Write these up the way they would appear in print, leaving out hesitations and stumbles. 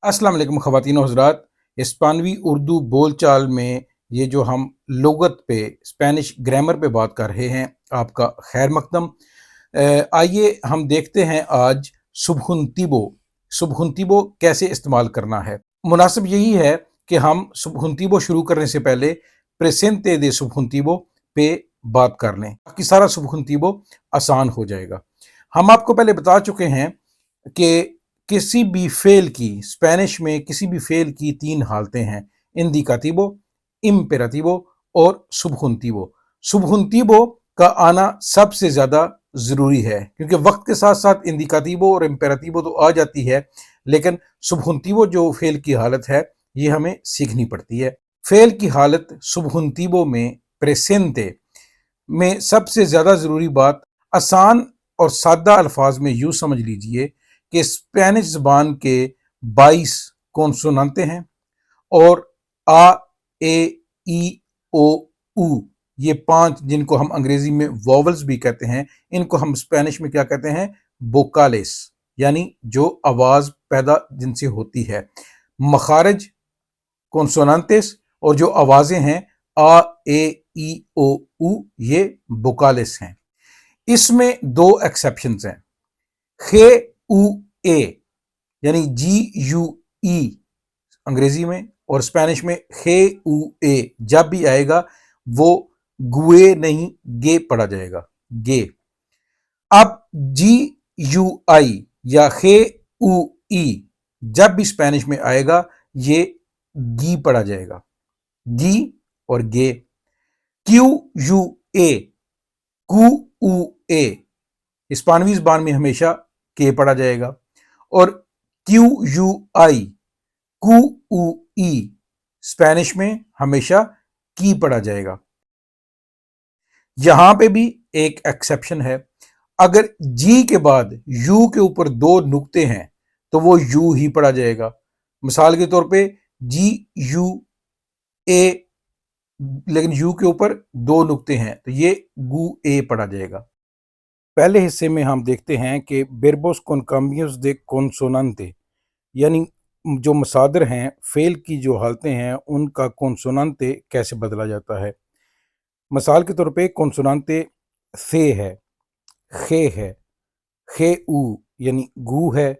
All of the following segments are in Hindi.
अस्सलाम वालेकुम ख़वातीन व हज़रात। हिस्पानवी उर्दू बोलचाल में ये जो हम लुग़त पे स्पेनिश ग्रामर पे बात कर रहे हैं, आपका खैर मक़दम। आइए हम देखते हैं आज सुबहुंतीबो सुबहुंतीबो कैसे इस्तेमाल करना है। मुनासिब यही है कि हम सुबहुंतीबो शुरू करने से पहले प्रेसेंटे दे सुबहुंतीबो पे बात कर लें, ताकि सारा सुबहुंतीबो आसान हो जाएगा। हम आपको पहले बता चुके हैं कि किसी भी फेल की स्पेनिश में किसी भी फेल की तीन हालतें हैं: इंडिकाटिवो, इम्पेराटिवो और सुबहुंतीवो। सुबहुंतीवो का आना सबसे ज़्यादा ज़रूरी है, क्योंकि वक्त के साथ साथ इंडिकाटिवो और इम्पेराटिवो तो आ जाती है, लेकिन सुबहुंतीवो जो फेल की हालत है ये हमें सीखनी पड़ती है। फेल की हालत सुबहुंतीवो में प्रेसेंटे में सबसे ज़्यादा ज़रूरी बात, आसान और सादा अल्फाज में यूँ समझ लीजिए कि स्पेनिश ज़बान के 22 कॉन्सोनेंटें हैं और आ, ए, ई, ओ, ऊ, ये 5 जिनको हम अंग्रेज़ी में वॉवल्स भी कहते हैं, इनको हम स्पेनिश में क्या कहते हैं? वोकालेस, यानी जो आवाज़ पैदा जिनसे होती है। मखारज कॉन्सोनेंटेस और जो आवाज़ें हैं आ, ए, ई, ओ, ऊ, ये वोकालेस हैं। इसमें 2 एक्सेप्शंस हैं। खे, उ, ए यानी जी, यू, ई अंग्रेजी में और स्पेनिश में खे, उ, ए जब भी आएगा वो गुए नहीं गे पढ़ा जाएगा, गे। अब जी, यू, आई या खे, उ, ई जब भी स्पेनिश में आएगा ये गी पढ़ा जाएगा, गी और गे। क्यू, यू, ए, कु, उ, ए हिस्पानवी ज़बान में हमेशा के पढ़ा जाएगा, और क्यू, यू, आई, कु, उ, ई स्पेनिश में हमेशा की पढ़ा जाएगा। यहां पे भी एक एक्सेप्शन है। अगर जी के बाद यू के ऊपर 2 नुक्ते हैं तो वो यू ही पढ़ा जाएगा। मिसाल के तौर पे जी, यू, ए, लेकिन यू के ऊपर 2 नुक्ते हैं तो ये गु ए पढ़ा जाएगा। पहले हिस्से में हम देखते हैं कि बेरबोस कॉनकाम्बियोस दे कॉन्सोनांते, यानी जो मसादर हैं, फेल की जो हालतें हैं, उनका कॉन्सोनांते कैसे बदला जाता है। मिसाल के तौर पे कॉन्सोनांते से है, खे है, खे ऊ यानी गू है,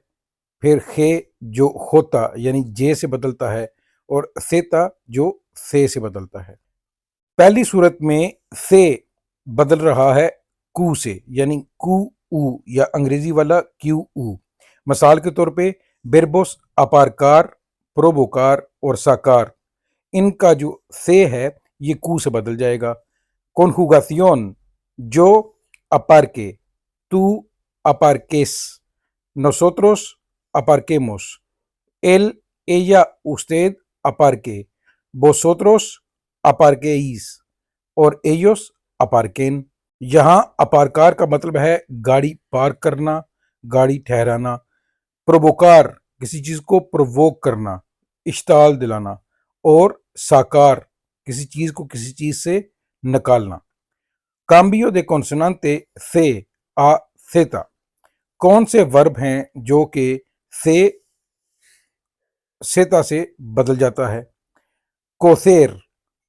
फिर खे जो होता यानी जे से बदलता है, और सेता जो से बदलता है। पहली सूरत में से बदल रहा है कू से, यानी कू ऊ या अंग्रेजी वाला क्यू ऊ। मिसाल के तौर पे बेरबोस अपारकार, प्रोवोकार और साकार, इनका जो से है ये कू से बदल जाएगा। कॉन्जुगासियोन जो अपारके, tú aparques, nosotros aparquemos, él, ella, usted aparque, vosotros aparquéis और ellos aparquen। यहाँ अपारकार का मतलब है गाड़ी पार्क करना, गाड़ी ठहराना। प्रोवोकार किसी चीज को प्रोवोक करना, इश्ताल दिलाना, और साकार किसी चीज को किसी चीज से निकालना। काम्बियो दे कॉन्सोनांते से आ सेता, कौन से वर्ब हैं जो कि से सेता से बदल जाता है। कोसेर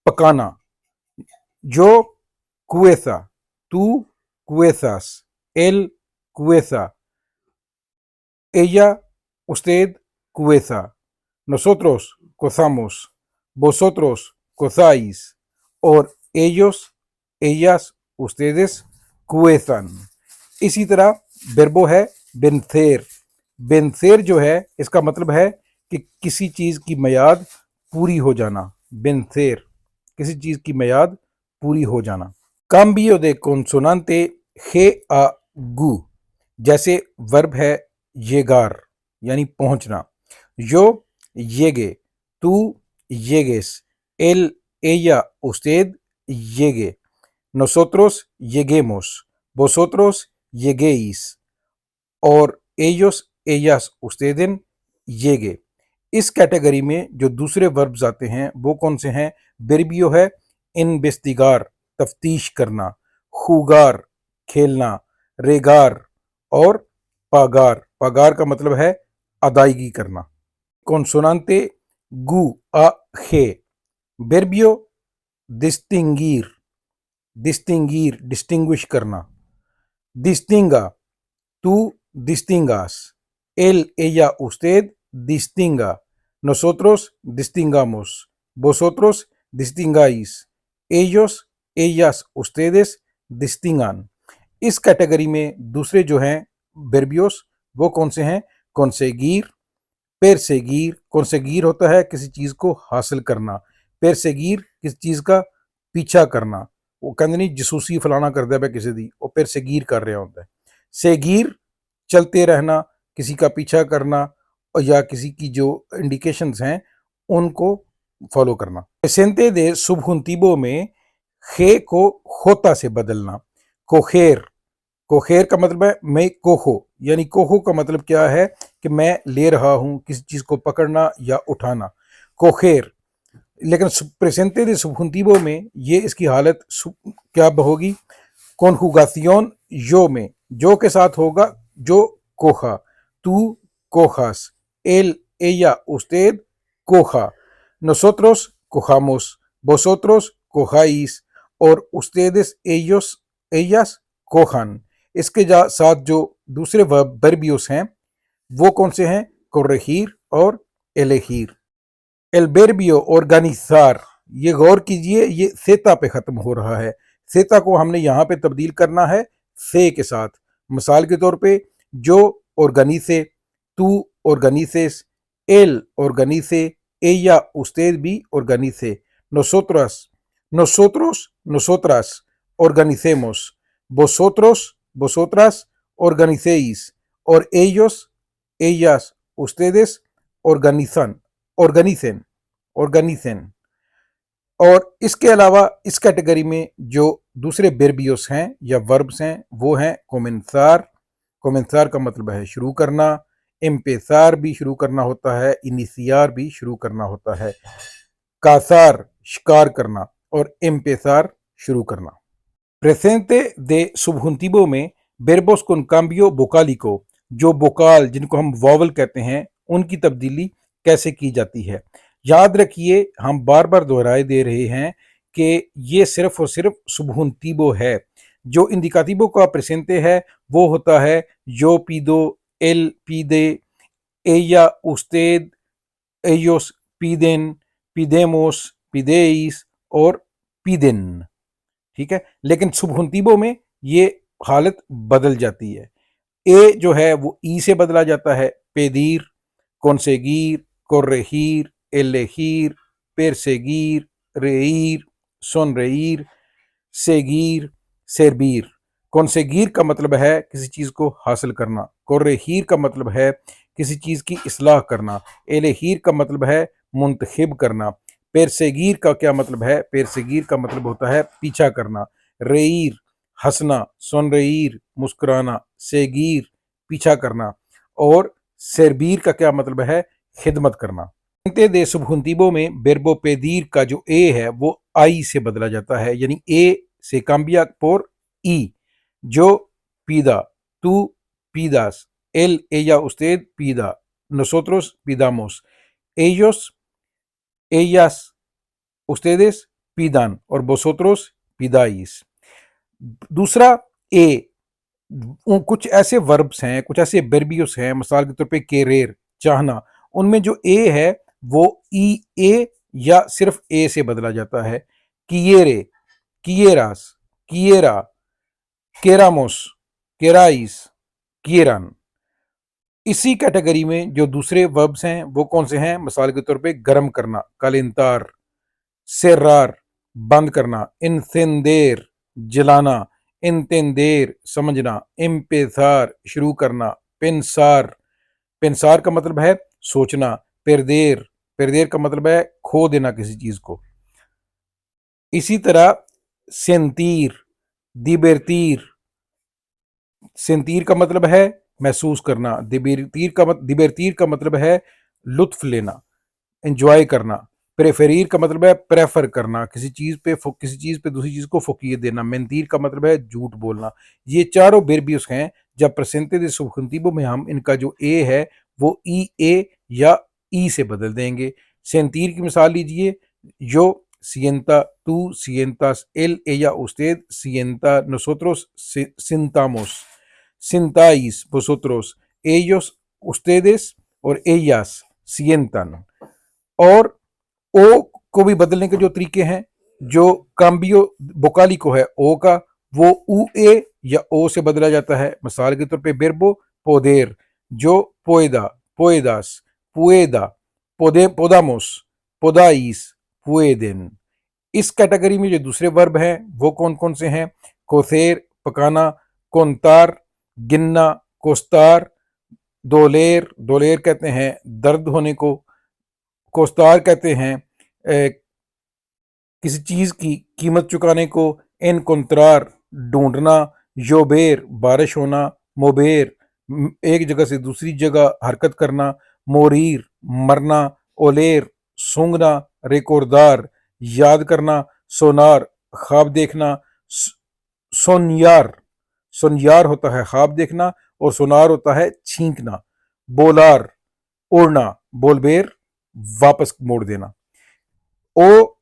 पकाना, जो कुएसा, tú cuezas, él cueza, ella, usted cueza, nosotros cozamos, vosotros cozáis और ellos, ellas, ustedes cuezan। इसी तरह वर्बो है बेंथेर। बेंथेर जो है इसका मतलब है कि किसी चीज की मियाद पूरी हो जाना। बेंथेर किसी चीज की मियाद पूरी हो जाना। काम्बियो दे कॉन्सोनांते हे आ गु, जैसे वर्ब है येगार यानी पहुंचना। yo llegue, tú llegues, él, ella, usted llegue, nosotros lleguemos, vosotros lleguéis और ellos, ellas, ustedes llegue। इस कैटेगरी में जो दूसरे वर्ब्स आते हैं वो कौन से हैं? बेरबियो है इन्वेस्टिगार तफ्तीश करना, खुगार खेलना, रेगार और पागार, पागार का मतलब है अदायगी करना। consonante gu, a, g. Verbio distinguir, distinguir, distinguish करना. Distinga, tú distingas. Él, ella, usted distinga. Nosotros distingamos. Vosotros distingáis. Ellos, ellas, ustedes distingan. इस कैटेगरी में दूसरे जो हैं वर्बियोस वो कौन से हैं? conseguir, perseguir. conseguir होता है किसी चीज को हासिल करना. perseguir किसी चीज का पीछा करना. वो कहते नहीं जसूसी फलाना कर दिया किसी दी, वो perseguir कर रहा होता है. seguir चलते रहना, किसी का पीछा करना या किसी की जो इंडिकेशंस हैं उनको फॉलो करना. presente de subjuntivo में खे को होता से बदलना. कोखेर, कोखेर का मतलब है मैं कोहो, यानी कोहो का मतलब क्या है कि मैं ले रहा हूं, किसी चीज को पकड़ना या उठाना. कोखेर. लेकिन प्रेजेंटे दे subjuntivo में ये इसकी हालत क्या होगी? conjugación yo में जो के साथ होगा जो कोहा. tú cojas, él, ella, usted coja. nosotros cojamos, vosotros cojáis और ustedes, ellos, ellas cojan. इसके साथ जो दूसरे वर्बियोस हैं वो कौन से हैं? corregir और elegir. El verbio organizar, ये गौर कीजिए ये सेता पे खत्म हो रहा है. सेता को हमने यहाँ पे तब्दील करना है से के साथ. मिसाल के तौर पे जो organice, tú organices, él organice, ella, usted भी organice. nosotras, nosotros, nosotras organicemos. vosotros, vosotras organicéis. और ellos, ellas, ustedes organizan, organicen, organicen. और इसके अलावा इस कैटेगरी में जो दूसरे वर्बियोस हैं या वर्ब्स हैं वो हैं comenzar. comenzar का मतलब है शुरू करना. empezar भी शुरू करना होता है. iniciar भी शुरू करना होता है. cazar शिकार करना और empezar शुरू करना. presente de subjuntivo में verbos con cambio vocálico, जो वोकाल जिनको हम वॉवल कहते हैं उनकी तब्दीली कैसे की जाती है. याद रखिए हम बार बार दोहराए दे रहे हैं कि ये सिर्फ और सिर्फ subjuntivo है. जो indicativo का presente है वो होता है yo pido, él pide, ella, usted, ellos piden, pidemos, pidéis और piden. ठीक है, लेकिन subjuntivo में ये हालत बदल जाती है. ए जो है वो ई से बदला जाता है. pedir, conseguir, corregir, elegir, perseguir, reír, sonreír, seguir, servir. conseguir का मतलब है किसी चीज को हासिल करना. corregir का मतलब है किसी चीज की इस्लाह करना. elegir का मतलब है मुंतखब करना. perseguir का क्या मतलब है? perseguir का मतलब होता है पीछा करना. reír हंसना. sonreír मुस्कुराना. seguir पीछा करना. और servir का क्या मतलब है? खिदमत करना. de subjuntivo में verbo pedir का जो ए है वो आई से बदला जाता है, यानी ए से cambia por ई. जो pida, tú pidas, él, ella, usted pida, nosotros pidamos, ellos, ellas, ustedes pidan और vosotros pidáis. दूसरा ए. कुछ ऐसे वर्ब्स हैं, कुछ ऐसे वर्बियोस हैं, मिसाल के तौर पे querer चाहना, उनमें जो ए है वो ई ए या सिर्फ ए से बदला जाता है. quiere, quieras, quiera, queramos, queráis, quieran. इसी कैटेगरी में जो दूसरे वर्ब्स हैं वो कौन से हैं? मिसाल के तौर पे गर्म करना calentar, cerrar बंद करना, encender जलाना, entender समझना, empezar शुरू करना, pensar, pensar का मतलब है सोचना, perder, perder का मतलब है खो देना किसी चीज को. इसी तरह sentir, divertir, sentir का मतलब है महसूस करना. divertir का मतलब है लुत्फ लेना, एंजॉय करना. प्रेफरीर का मतलब है प्रेफर करना, किसी चीज पे दूसरी चीज को फौकियत देना. मेंतीर का मतलब है झूठ बोलना. ये चारों वर्बियोस हैं. जब प्रेजेंटे दे subjuntivo में हम इनका जो ए है वो ई ए या ई से बदल देंगे। सेंतीर की मिसाल लीजिए, yo sienta, tú sientas, él, ella, usted, sienta, nosotros sintamos, sintáis, vosotros, ellos, ustedes और ellas sientan। और ओ को भी बदलने के जो तरीके हैं, जो काम्बियो बोकालिको है ओ का, वो ऊ ए या ओ से बदला जाता है। मिसाल के तौर पे बेरबो पोदेर, जो पोएदा, पोएदास, पुएदा, पोदे, पोदामोस, पोदाइस, पुएदेन। इस कैटेगरी में जो दूसरे वर्ब हैं वो कौन कौन से हैं? कोसेर पकाना, कोंतार गिनना, कोस्तार दोलेर, दोलेर कहते हैं दर्द होने को, कोस्तार कहते हैं किसी चीज की कीमत चुकाने को, एनकोंत्रार ढूंढना, योबेर बारिश होना, मोबेर एक जगह से दूसरी जगह हरकत करना, मोरीर मरना, ओलेर सूंघना, रिकॉर्दार याद करना, सोनार ख्वाब देखना, सोनियार, सोनियार होता है ख्वाब देखना और सोनार होता है छींकना, बोलार उड़ना, बोलबेर वापस मोड़ देना। ओ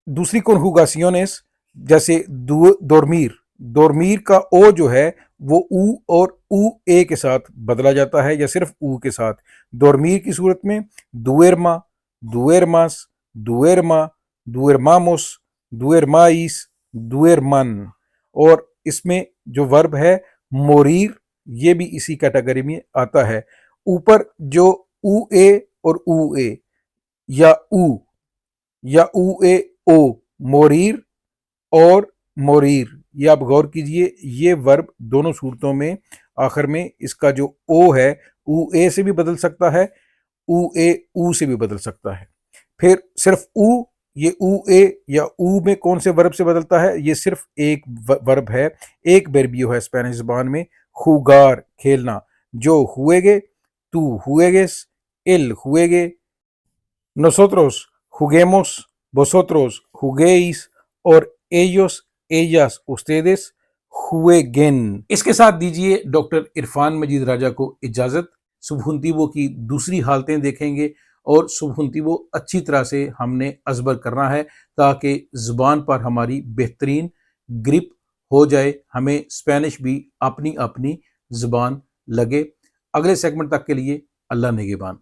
दूसरी कॉन्जुगासियोनेस जैसे दोरमीर, दोरमीर का ओ जो है वो ऊ और ऊ ए के साथ बदला जाता है या सिर्फ ऊ के साथ। दोरमीर की सूरत में दुएरमा, दुएरमास, दुएरमा, दुएरमामोस, दुएरमाइस, दुएरमन। और इसमें जो वर्ब है मोरीर, ये भी इसी कैटेगरी में आता है। ऊपर जो ऊ ए और ऊ ए या ऊ ए ओ, मोरीर और मोरीर, ये आप गौर कीजिए, ये वर्ब दोनों सूरतों में आखिर में इसका जो ओ है ऊ ए से भी बदल सकता है, ऊ ए ऊ से भी बदल सकता है। फिर सिर्फ ऊ, ये ऊ ए या ऊ में कौन से वर्ब से बदलता है? ये सिर्फ एक वर्ब है, एक वर्बियो है स्पेनिश ज़बान में, जुगार खेलना। जो हुएगे, tú juegues, él juegue, nosotros juguemos, vosotros juguéis और ellos, ellas, ustedes jueguen। इसके साथ दीजिए डॉक्टर इरफान मजीद राजा को इजाज़त। सुबहुंतीवो की दूसरी हालतें देखेंगे और सुबहुंतीवो अच्छी तरह से हमने अज़बर करना है ताकि ज़ुबान पर हमारी बेहतरीन ग्रिप हो जाए, हमें स्पेनिश भी अपनी अपनी ज़ुबान लगे। अगले सेगमेंट तक के लिए अल्लाह निगहबान।